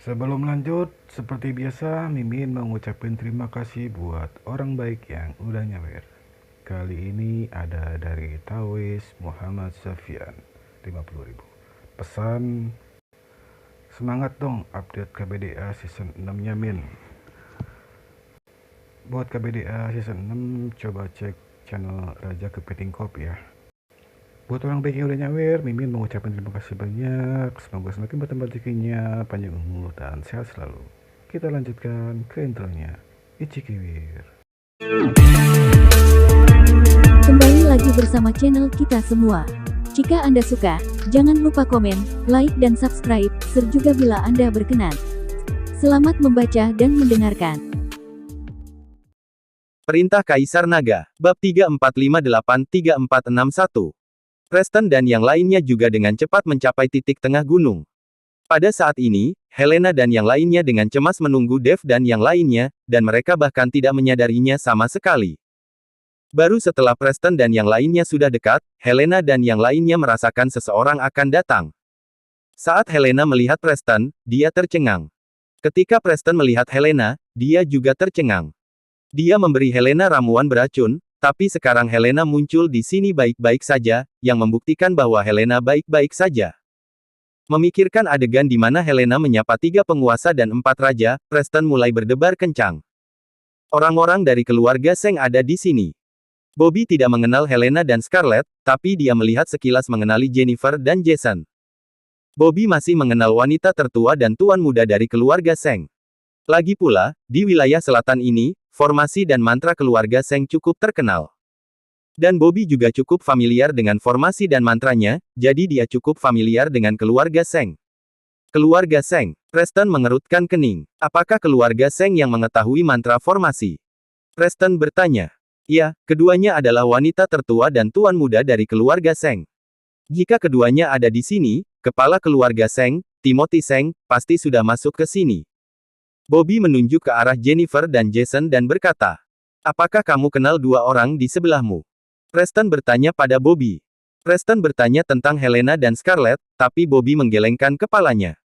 Sebelum lanjut, seperti biasa, Mimin mau ngucapin terima kasih buat orang baik yang udah nyawer. Kali ini ada dari Tawis Muhammad Safian, 50.000. Pesan, semangat dong update KBDA season 6-nya Min. Buat KBDA season 6, coba cek channel Raja Kepiting Kop ya. Buat orang baik yang udah nyawer, Mimin mengucapkan terima kasih banyak. Semoga semakin bertambah rezekinya, panjang umur, dan sehat selalu. Kita lanjutkan ke intronya. Ichikiwir. Kembali lagi bersama channel kita semua. Jika Anda suka, jangan lupa komen, like dan subscribe, serta bila Anda berkenan. Selamat membaca dan mendengarkan. Perintah Kaisar Naga, Bab 3458-3461. Preston dan yang lainnya juga dengan cepat mencapai titik tengah gunung. Pada saat ini, Helena dan yang lainnya dengan cemas menunggu Dev dan yang lainnya, dan mereka bahkan tidak menyadarinya sama sekali. Baru setelah Preston dan yang lainnya sudah dekat, Helena dan yang lainnya merasakan seseorang akan datang. Saat Helena melihat Preston, dia tercengang. Ketika Preston melihat Helena, dia juga tercengang. Dia memberi Helena ramuan beracun, tapi sekarang Helena muncul di sini baik-baik saja, yang membuktikan bahwa Helena baik-baik saja. Memikirkan adegan di mana Helena menyapa 3 penguasa dan 4 raja, Preston mulai berdebar kencang. Orang-orang dari keluarga Seng ada di sini. Bobby tidak mengenal Helena dan Scarlett, tapi dia melihat sekilas mengenali Jennifer dan Jason. Bobby masih mengenal wanita tertua dan tuan muda dari keluarga Seng. Lagi pula, di wilayah selatan ini, formasi dan mantra keluarga Seng cukup terkenal. Dan Bobby juga cukup familiar dengan formasi dan mantranya, jadi dia cukup familiar dengan keluarga Seng. Keluarga Seng. Preston mengerutkan kening. Apakah keluarga Seng yang mengetahui mantra formasi? Preston bertanya. Ya, keduanya adalah wanita tertua dan tuan muda dari keluarga Seng. Jika keduanya ada di sini, kepala keluarga Seng, Timothy Seng, pasti sudah masuk ke sini. Bobby menunjuk ke arah Jennifer dan Jason dan berkata, apakah kamu kenal 2 orang di sebelahmu? Preston bertanya pada Bobby. Preston bertanya tentang Helena dan Scarlett, tapi Bobby menggelengkan kepalanya.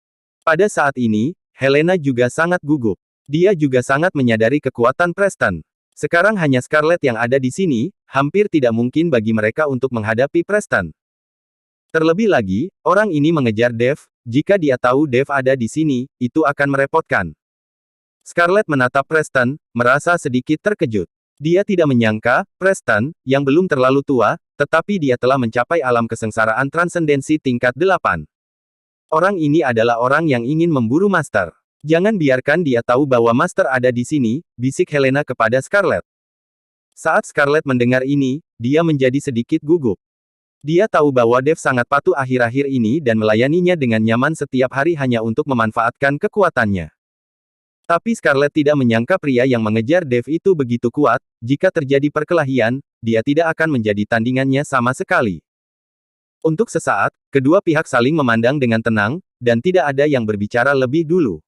Pada saat ini, Helena juga sangat gugup. Dia juga sangat menyadari kekuatan Preston. Sekarang hanya Scarlett yang ada di sini, hampir tidak mungkin bagi mereka untuk menghadapi Preston. Terlebih lagi, orang ini mengejar Dev, jika dia tahu Dev ada di sini, itu akan merepotkan. Scarlett menatap Preston, merasa sedikit terkejut. Dia tidak menyangka, Preston, yang belum terlalu tua, tetapi dia telah mencapai alam kesengsaraan transendensi tingkat 8. Orang ini adalah orang yang ingin memburu Master. Jangan biarkan dia tahu bahwa Master ada di sini, bisik Helena kepada Scarlett. Saat Scarlett mendengar ini, dia menjadi sedikit gugup. Dia tahu bahwa Dev sangat patuh akhir-akhir ini dan melayaninya dengan nyaman setiap hari hanya untuk memanfaatkan kekuatannya. Tapi Scarlett tidak menyangka pria yang mengejar Dev itu begitu kuat, jika terjadi perkelahian, dia tidak akan menjadi tandingannya sama sekali. Untuk sesaat, kedua pihak saling memandang dengan tenang, dan tidak ada yang berbicara lebih dulu.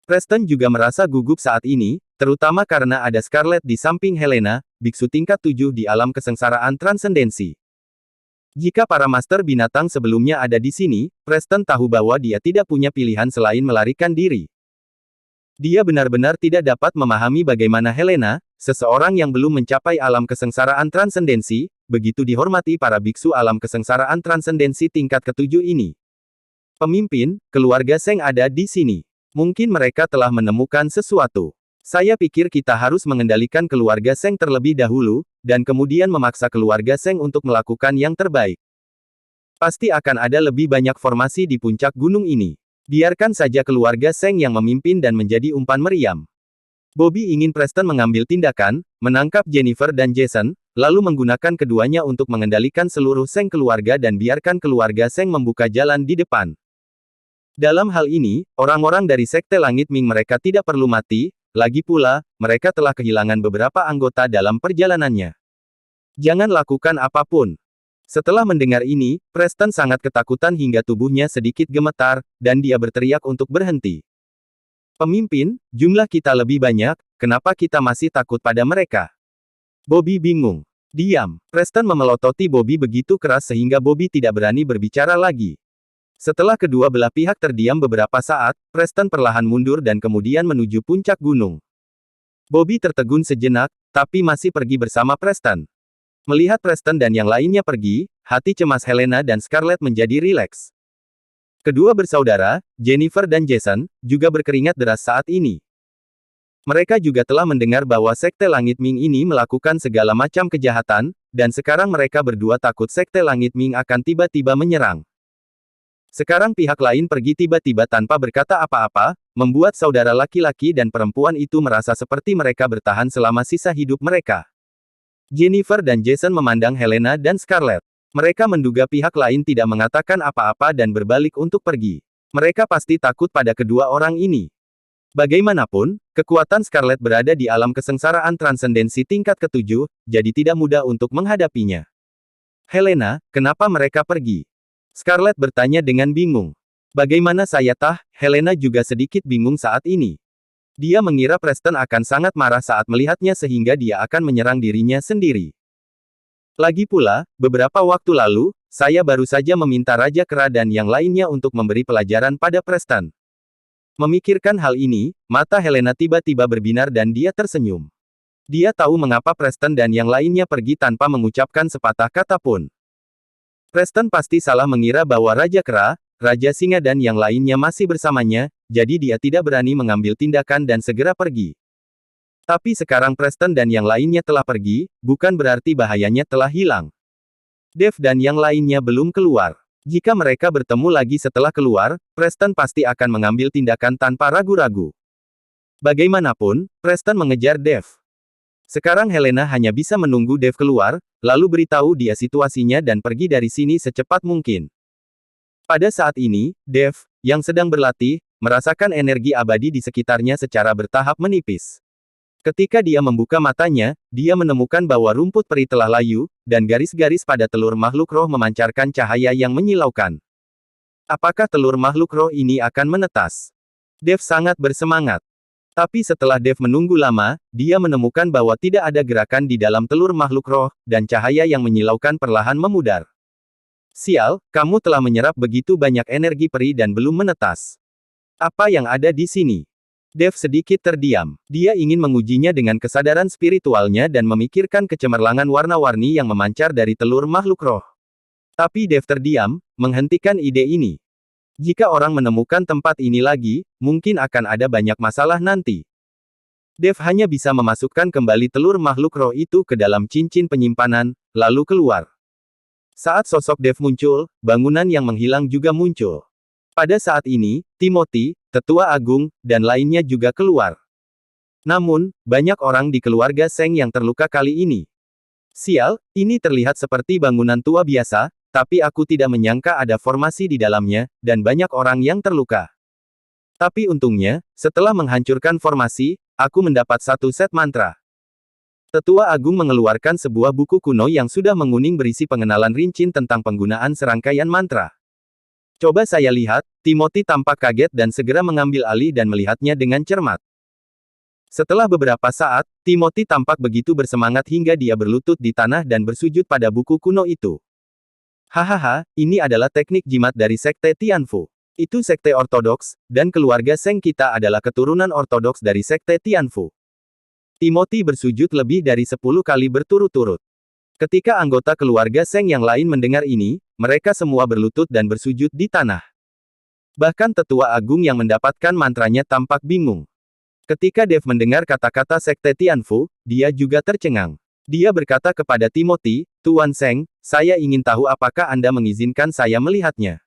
Preston juga merasa gugup saat ini, terutama karena ada Scarlett di samping Helena, biksu tingkat 7 di alam kesengsaraan transendensi. Jika para master binatang sebelumnya ada di sini, Preston tahu bahwa dia tidak punya pilihan selain melarikan diri. Dia benar-benar tidak dapat memahami bagaimana Helena, seseorang yang belum mencapai alam kesengsaraan transendensi, begitu dihormati para biksu alam kesengsaraan transendensi tingkat ke-7 ini. Pemimpin, keluarga Seng ada di sini. Mungkin mereka telah menemukan sesuatu. Saya pikir kita harus mengendalikan keluarga Seng terlebih dahulu, dan kemudian memaksa keluarga Seng untuk melakukan yang terbaik. Pasti akan ada lebih banyak formasi di puncak gunung ini. Biarkan saja keluarga Seng yang memimpin dan menjadi umpan meriam. Bobby ingin Preston mengambil tindakan, menangkap Jennifer dan Jason, lalu menggunakan keduanya untuk mengendalikan seluruh Seng keluarga dan biarkan keluarga Seng membuka jalan di depan. Dalam hal ini, orang-orang dari Sekte Langit Ming mereka tidak perlu mati, lagi pula, mereka telah kehilangan beberapa anggota dalam perjalanannya. Jangan lakukan apapun. Setelah mendengar ini, Preston sangat ketakutan hingga tubuhnya sedikit gemetar, dan dia berteriak untuk berhenti. Pemimpin, jumlah kita lebih banyak, kenapa kita masih takut pada mereka? Bobby bingung. Diam. Preston memelototi Bobby begitu keras sehingga Bobby tidak berani berbicara lagi. Setelah kedua belah pihak terdiam beberapa saat, Preston perlahan mundur dan kemudian menuju puncak gunung. Bobby tertegun sejenak, tapi masih pergi bersama Preston. Melihat Preston dan yang lainnya pergi, hati cemas Helena dan Scarlett menjadi rileks. Kedua bersaudara, Jennifer dan Jason, juga berkeringat deras saat ini. Mereka juga telah mendengar bahwa Sekte Langit Ming ini melakukan segala macam kejahatan, dan sekarang mereka berdua takut Sekte Langit Ming akan tiba-tiba menyerang. Sekarang pihak lain pergi tiba-tiba tanpa berkata apa-apa, membuat saudara laki-laki dan perempuan itu merasa seperti mereka bertahan selama sisa hidup mereka. Jennifer dan Jason memandang Helena dan Scarlett. Mereka menduga pihak lain tidak mengatakan apa-apa dan berbalik untuk pergi. Mereka pasti takut pada kedua orang ini. Bagaimanapun, kekuatan Scarlett berada di alam kesengsaraan transendensi tingkat ke-7, jadi tidak mudah untuk menghadapinya. Helena, kenapa mereka pergi? Scarlett bertanya dengan bingung. Bagaimana saya tahu? Helena juga sedikit bingung saat ini. Dia mengira Preston akan sangat marah saat melihatnya sehingga dia akan menyerang dirinya sendiri. Lagi pula, beberapa waktu lalu, saya baru saja meminta Raja Kera dan yang lainnya untuk memberi pelajaran pada Preston. Memikirkan hal ini, mata Helena tiba-tiba berbinar dan dia tersenyum. Dia tahu mengapa Preston dan yang lainnya pergi tanpa mengucapkan sepatah kata pun. Preston pasti salah mengira bahwa Raja Kera, Raja Singa dan yang lainnya masih bersamanya, jadi dia tidak berani mengambil tindakan dan segera pergi. Tapi sekarang Preston dan yang lainnya telah pergi, bukan berarti bahayanya telah hilang. Dave dan yang lainnya belum keluar. Jika mereka bertemu lagi setelah keluar, Preston pasti akan mengambil tindakan tanpa ragu-ragu. Bagaimanapun, Preston mengejar Dave. Sekarang Helena hanya bisa menunggu Dave keluar, lalu beritahu dia situasinya dan pergi dari sini secepat mungkin. Pada saat ini, Dave, yang sedang berlatih, merasakan energi abadi di sekitarnya secara bertahap menipis. Ketika dia membuka matanya, dia menemukan bahwa rumput peri telah layu, dan garis-garis pada telur makhluk roh memancarkan cahaya yang menyilaukan. Apakah telur makhluk roh ini akan menetas? Dave sangat bersemangat. Tapi setelah Dave menunggu lama, dia menemukan bahwa tidak ada gerakan di dalam telur makhluk roh, dan cahaya yang menyilaukan perlahan memudar. Sial, kamu telah menyerap begitu banyak energi peri dan belum menetas. Apa yang ada di sini? Dave sedikit terdiam. Dia ingin mengujinya dengan kesadaran spiritualnya dan memikirkan kecemerlangan warna-warni yang memancar dari telur makhluk roh. Tapi Dave terdiam, menghentikan ide ini. Jika orang menemukan tempat ini lagi, mungkin akan ada banyak masalah nanti. Dave hanya bisa memasukkan kembali telur makhluk roh itu ke dalam cincin penyimpanan, lalu keluar. Saat sosok Dave muncul, bangunan yang menghilang juga muncul. Pada saat ini, Timothy, Tetua Agung, dan lainnya juga keluar. Namun, banyak orang di keluarga Seng yang terluka kali ini. Sial, ini terlihat seperti bangunan tua biasa, tapi aku tidak menyangka ada formasi di dalamnya, dan banyak orang yang terluka. Tapi untungnya, setelah menghancurkan formasi, aku mendapat satu set mantra. Tetua Agung mengeluarkan sebuah buku kuno yang sudah menguning berisi pengenalan rinci tentang penggunaan serangkaian mantra. Coba saya lihat, Timothy tampak kaget dan segera mengambil alih dan melihatnya dengan cermat. Setelah beberapa saat, Timothy tampak begitu bersemangat hingga dia berlutut di tanah dan bersujud pada buku kuno itu. Hahaha, ini adalah teknik jimat dari Sekte Tianfu. Itu sekte ortodoks, dan keluarga Seng kita adalah keturunan ortodoks dari Sekte Tianfu. Timothy bersujud lebih dari 10 kali berturut-turut. Ketika anggota keluarga Seng yang lain mendengar ini, mereka semua berlutut dan bersujud di tanah. Bahkan Tetua Agung yang mendapatkan mantranya tampak bingung. Ketika Dave mendengar kata-kata Sekte Tianfu, dia juga tercengang. Dia berkata kepada Timothy, "Tuan Seng, saya ingin tahu apakah Anda mengizinkan saya melihatnya?"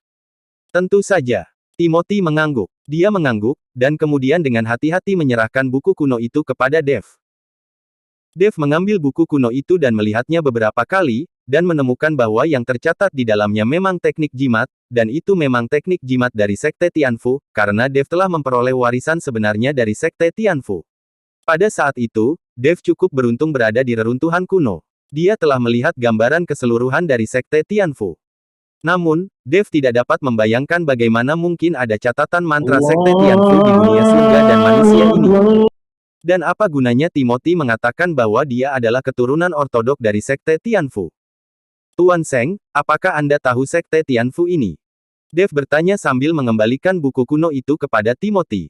Tentu saja. Timothy mengangguk. Dia mengangguk, dan kemudian dengan hati-hati menyerahkan buku kuno itu kepada Dave. Dave mengambil buku kuno itu dan melihatnya beberapa kali, dan menemukan bahwa yang tercatat di dalamnya memang teknik jimat, dan itu memang teknik jimat dari Sekte Tianfu, karena Dave telah memperoleh warisan sebenarnya dari Sekte Tianfu. Pada saat itu, Dave cukup beruntung berada di reruntuhan kuno. Dia telah melihat gambaran keseluruhan dari Sekte Tianfu. Namun, Dave tidak dapat membayangkan bagaimana mungkin ada catatan mantra Sekte Tianfu di dunia surga dan manusia ini. Dan apa gunanya Timothy mengatakan bahwa dia adalah keturunan ortodok dari Sekte Tianfu? Tuan Seng, apakah Anda tahu Sekte Tianfu ini? Dev bertanya sambil mengembalikan buku kuno itu kepada Timothy.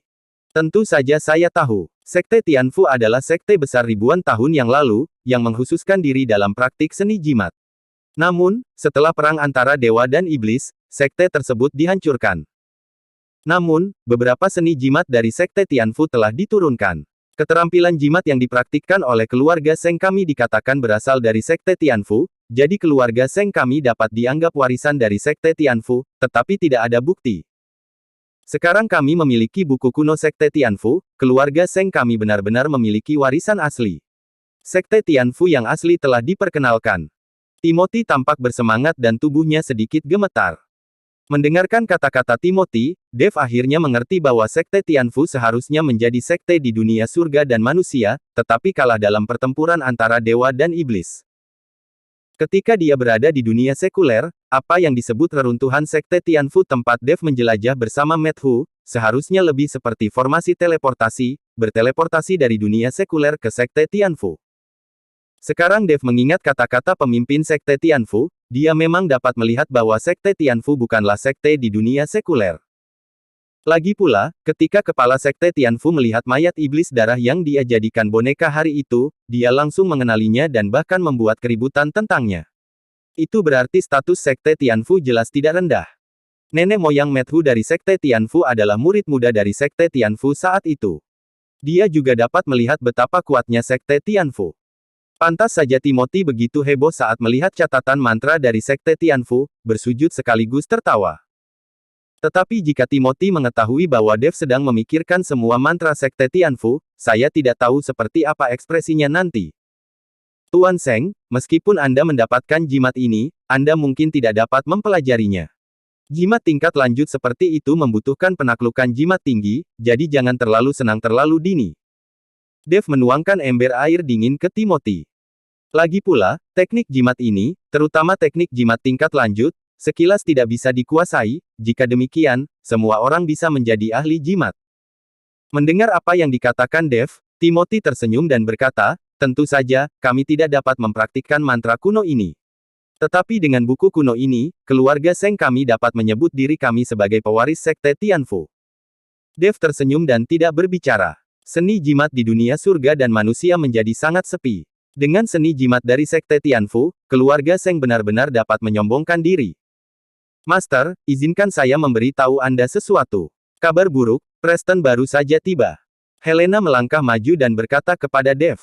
Tentu saja saya tahu. Sekte Tianfu adalah sekte besar ribuan tahun yang lalu, yang mengkhususkan diri dalam praktik seni jimat. Namun, setelah perang antara dewa dan iblis, sekte tersebut dihancurkan. Namun, beberapa seni jimat dari sekte Tianfu telah diturunkan. Keterampilan jimat yang dipraktikkan oleh keluarga Seng kami dikatakan berasal dari sekte Tianfu, jadi keluarga Seng kami dapat dianggap warisan dari sekte Tianfu, tetapi tidak ada bukti. Sekarang kami memiliki buku kuno sekte Tianfu, keluarga Seng kami benar-benar memiliki warisan asli. Sekte Tianfu yang asli telah diperkenalkan. Timothy tampak bersemangat dan tubuhnya sedikit gemetar. Mendengarkan kata-kata Timothy, Dev akhirnya mengerti bahwa sekte Tianfu seharusnya menjadi sekte di dunia surga dan manusia, tetapi kalah dalam pertempuran antara dewa dan iblis. Ketika dia berada di dunia sekuler, apa yang disebut reruntuhan sekte Tianfu tempat Dev menjelajah bersama Matt Hu, seharusnya lebih seperti formasi teleportasi, berteleportasi dari dunia sekuler ke sekte Tianfu. Sekarang Dev mengingat kata-kata pemimpin sekte Tianfu, dia memang dapat melihat bahwa sekte Tianfu bukanlah sekte di dunia sekuler. Lagi pula, ketika kepala sekte Tianfu melihat mayat iblis darah yang dia jadikan boneka hari itu, dia langsung mengenalinya dan bahkan membuat keributan tentangnya. Itu berarti status sekte Tianfu jelas tidak rendah. Nenek moyang Matt Hu dari sekte Tianfu adalah murid muda dari sekte Tianfu saat itu. Dia juga dapat melihat betapa kuatnya sekte Tianfu. Pantas saja Timothy begitu heboh saat melihat catatan mantra dari sekte Tianfu, bersujud sekaligus tertawa. Tetapi jika Timothy mengetahui bahwa Dev sedang memikirkan semua mantra sekte Tianfu, saya tidak tahu seperti apa ekspresinya nanti. Tuan Seng, meskipun Anda mendapatkan jimat ini, Anda mungkin tidak dapat mempelajarinya. Jimat tingkat lanjut seperti itu membutuhkan penaklukan jimat tinggi, jadi jangan terlalu senang terlalu dini. Dev menuangkan ember air dingin ke Timothy. Lagi pula, teknik jimat ini, terutama teknik jimat tingkat lanjut, sekilas tidak bisa dikuasai, jika demikian, semua orang bisa menjadi ahli jimat. Mendengar apa yang dikatakan Dev, Timothy tersenyum dan berkata, tentu saja, kami tidak dapat mempraktikkan mantra kuno ini. Tetapi dengan buku kuno ini, keluarga Seng kami dapat menyebut diri kami sebagai pewaris sekte Tianfu. Dev tersenyum dan tidak berbicara. Seni jimat di dunia surga dan manusia menjadi sangat sepi. Dengan seni jimat dari sekte Tianfu, keluarga Seng benar-benar dapat menyombongkan diri. Master, izinkan saya memberi tahu Anda sesuatu. Kabar buruk, Preston baru saja tiba. Helena melangkah maju dan berkata kepada Dev.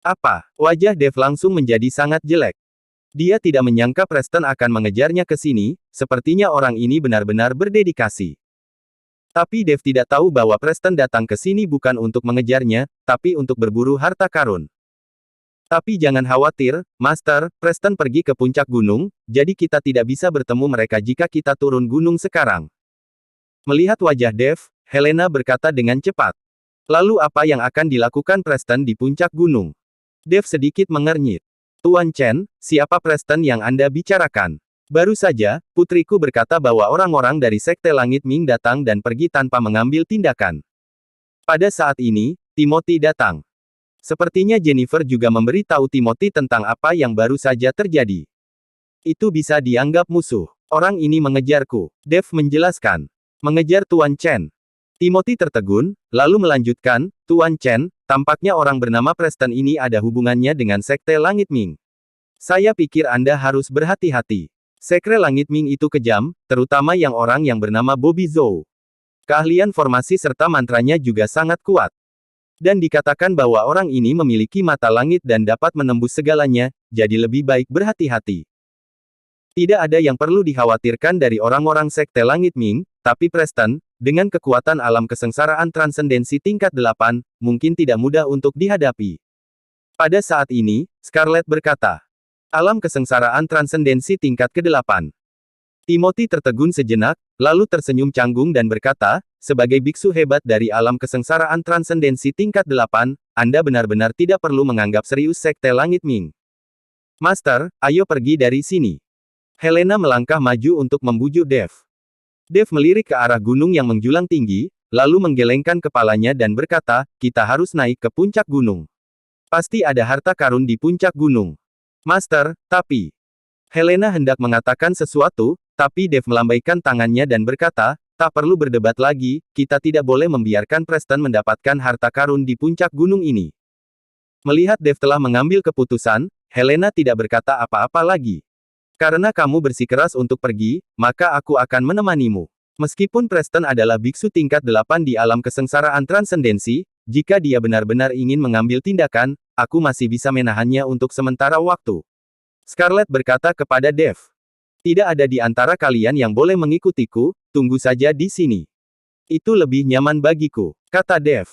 Apa? Wajah Dev langsung menjadi sangat jelek. Dia tidak menyangka Preston akan mengejarnya ke sini, sepertinya orang ini benar-benar berdedikasi. Tapi Dev tidak tahu bahwa Preston datang ke sini bukan untuk mengejarnya, tapi untuk berburu harta karun. Tapi jangan khawatir, Master, Preston pergi ke puncak gunung, jadi kita tidak bisa bertemu mereka jika kita turun gunung sekarang. Melihat wajah Dev, Helena berkata dengan cepat. Lalu apa yang akan dilakukan Preston di puncak gunung? Dev sedikit mengernyit. Tuan Chen, siapa Preston yang Anda bicarakan? Baru saja, putriku berkata bahwa orang-orang dari Sekte Langit Ming datang dan pergi tanpa mengambil tindakan. Pada saat ini, Timothy datang. Sepertinya Jennifer juga memberi tahu Timothy tentang apa yang baru saja terjadi. Itu bisa dianggap musuh. Orang ini mengejarku, Dev menjelaskan. Mengejar Tuan Chen. Timothy tertegun, lalu melanjutkan, Tuan Chen, tampaknya orang bernama Preston ini ada hubungannya dengan Sekte Langit Ming. Saya pikir Anda harus berhati-hati. Sekte Langit Ming itu kejam, terutama yang orang yang bernama Bobby Zhou. Keahlian formasi serta mantranya juga sangat kuat. Dan dikatakan bahwa orang ini memiliki mata langit dan dapat menembus segalanya, jadi lebih baik berhati-hati. Tidak ada yang perlu dikhawatirkan dari orang-orang Sekte Langit Ming, tapi Preston, dengan kekuatan alam kesengsaraan transendensi tingkat 8, mungkin tidak mudah untuk dihadapi. Pada saat ini, Scarlett berkata, alam kesengsaraan transendensi tingkat ke-8. Timothy tertegun sejenak, lalu tersenyum canggung dan berkata, sebagai biksu hebat dari alam kesengsaraan transendensi tingkat 8, Anda benar-benar tidak perlu menganggap serius Sekte Langit Ming. Master, ayo pergi dari sini. Helena melangkah maju untuk membujuk Dev. Dev melirik ke arah gunung yang menjulang tinggi, lalu menggelengkan kepalanya dan berkata, kita harus naik ke puncak gunung. Pasti ada harta karun di puncak gunung. Master, tapi... Helena hendak mengatakan sesuatu, Tapi Dev melambaikan tangannya dan berkata, tak perlu berdebat lagi, kita tidak boleh membiarkan Preston mendapatkan harta karun di puncak gunung ini. Melihat Dev telah mengambil keputusan, Helena tidak berkata apa-apa lagi. Karena kamu bersikeras untuk pergi, maka aku akan menemanimu. Meskipun Preston adalah biksu tingkat 8 di alam kesengsaraan transendensi, jika dia benar-benar ingin mengambil tindakan, aku masih bisa menahannya untuk sementara waktu. Scarlett berkata kepada Dev. Tidak ada di antara kalian yang boleh mengikutiku, tunggu saja di sini. Itu lebih nyaman bagiku, kata Dev.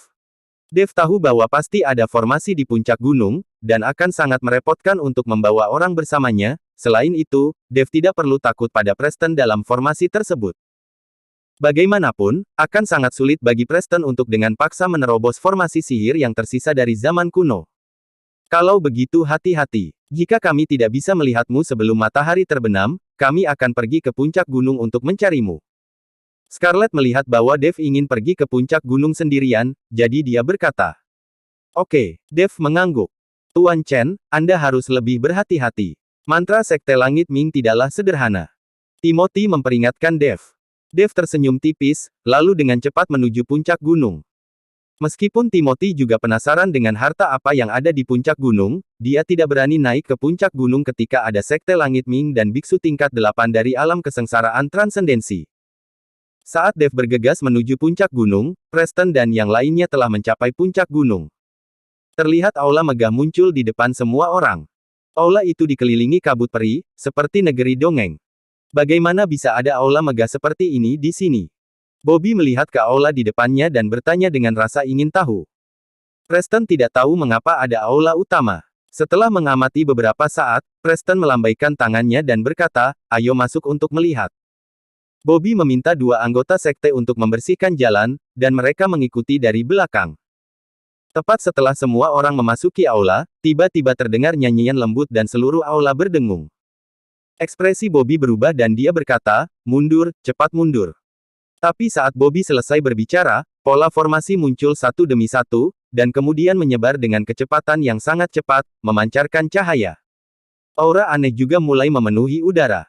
Dev tahu bahwa pasti ada formasi di puncak gunung, dan akan sangat merepotkan untuk membawa orang bersamanya. Selain itu, Dev tidak perlu takut pada Preston dalam formasi tersebut. Bagaimanapun, akan sangat sulit bagi Preston untuk dengan paksa menerobos formasi sihir yang tersisa dari zaman kuno. Kalau begitu hati-hati. Jika kami tidak bisa melihatmu sebelum matahari terbenam, kami akan pergi ke puncak gunung untuk mencarimu. Scarlett melihat bahwa Dev ingin pergi ke puncak gunung sendirian, jadi dia berkata. Oke, Dev mengangguk. Tuan Chen, Anda harus lebih berhati-hati. Mantra Sekte Langit Ming tidaklah sederhana. Timothy memperingatkan Dev. Dev tersenyum tipis, lalu dengan cepat menuju puncak gunung. Meskipun Timothy juga penasaran dengan harta apa yang ada di puncak gunung, dia tidak berani naik ke puncak gunung ketika ada Sekte Langit Ming dan biksu tingkat 8 dari alam kesengsaraan transendensi. Saat Dev bergegas menuju puncak gunung, Preston dan yang lainnya telah mencapai puncak gunung. Terlihat aula megah muncul di depan semua orang. Aula itu dikelilingi kabut peri, seperti negeri dongeng. Bagaimana bisa ada aula megah seperti ini di sini? Bobby melihat ke aula di depannya dan bertanya dengan rasa ingin tahu. Preston tidak tahu mengapa ada aula utama. Setelah mengamati beberapa saat, Preston melambaikan tangannya dan berkata, ayo masuk untuk melihat. Bobby meminta dua anggota sekte untuk membersihkan jalan, dan mereka mengikuti dari belakang. Tepat setelah semua orang memasuki aula, tiba-tiba terdengar nyanyian lembut dan seluruh aula berdengung. Ekspresi Bobby berubah dan dia berkata, mundur, cepat mundur. Tapi saat Bobby selesai berbicara, pola formasi muncul satu demi satu, dan kemudian menyebar dengan kecepatan yang sangat cepat, memancarkan cahaya. Aura aneh juga mulai memenuhi udara.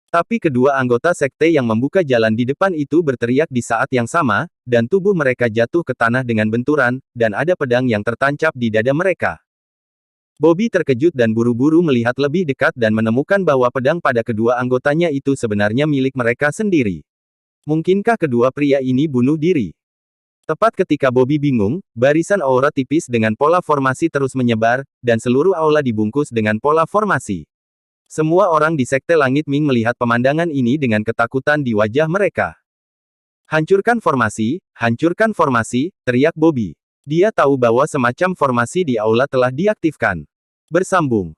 Tapi kedua anggota sekte yang membuka jalan di depan itu berteriak di saat yang sama, dan tubuh mereka jatuh ke tanah dengan benturan, dan ada pedang yang tertancap di dada mereka. Bobby terkejut dan buru-buru melihat lebih dekat dan menemukan bahwa pedang pada kedua anggotanya itu sebenarnya milik mereka sendiri. Mungkinkah kedua pria ini bunuh diri? Tepat ketika Bobby bingung, barisan aura tipis dengan pola formasi terus menyebar, dan seluruh aula dibungkus dengan pola formasi. Semua orang di Sekte Langit Ming melihat pemandangan ini dengan ketakutan di wajah mereka. Hancurkan formasi, teriak Bobby. Dia tahu bahwa semacam formasi di aula telah diaktifkan. Bersambung.